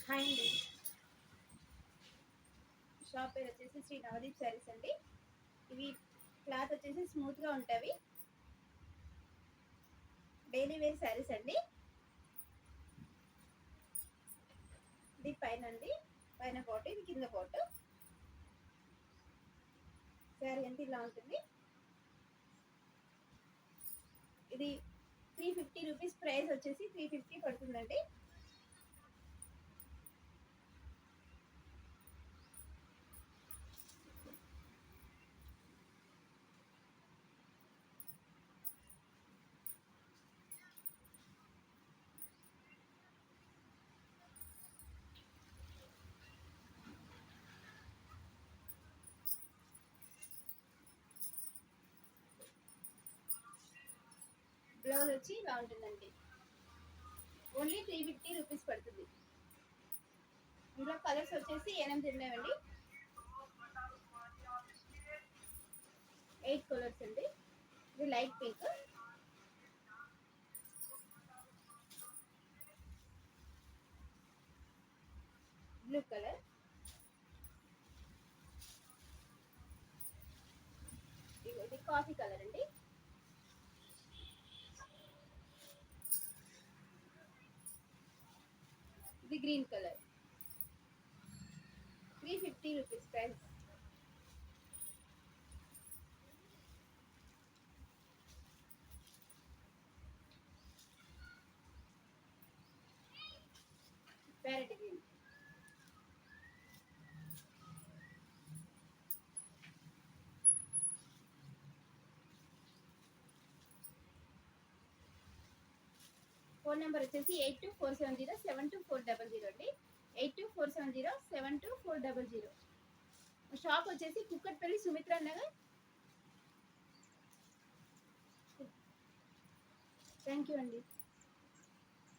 Hi అండి. Shop పేరు వచ్చేసి శ్రీ నవదీప్ శారీస్ అండి. ఇవి క్లాత్ వచ్చేసి స్మూత్గా ఉంటాయి. డైలీ వేర్ శారీస్ అండి. ఇది పైన అండి, పైన కోట్, ఇది కింద కోట్. శారీ అంతా ఇలా ఉంటుంది. ఇది 350 రూపీస్, ప్రైస్ వచ్చేసి 350 పడుతుందండి. బ్లౌజ్ వచ్చి ఇలా ఉంటుందండి. ఓన్లీ 350 రూపీస్ పడుతుంది. ఇందులో కలర్స్ వచ్చేసి 8 ఉన్నాయండి. 8 కలర్స్ అండి. ఇది లైట్ పింక్, బ్లూ కలర్, ఇది కాఫీ కలర్ అండి. ఇది green colour. 350 rupees price. Parrot green. Phone number వచ్చేసి 8247072400 అండి. 8247072400. షాప్ వచ్చేసి కుక్కట్పల్లి సుమిత్రా నగర్. థ్యాంక్ యూ అండి.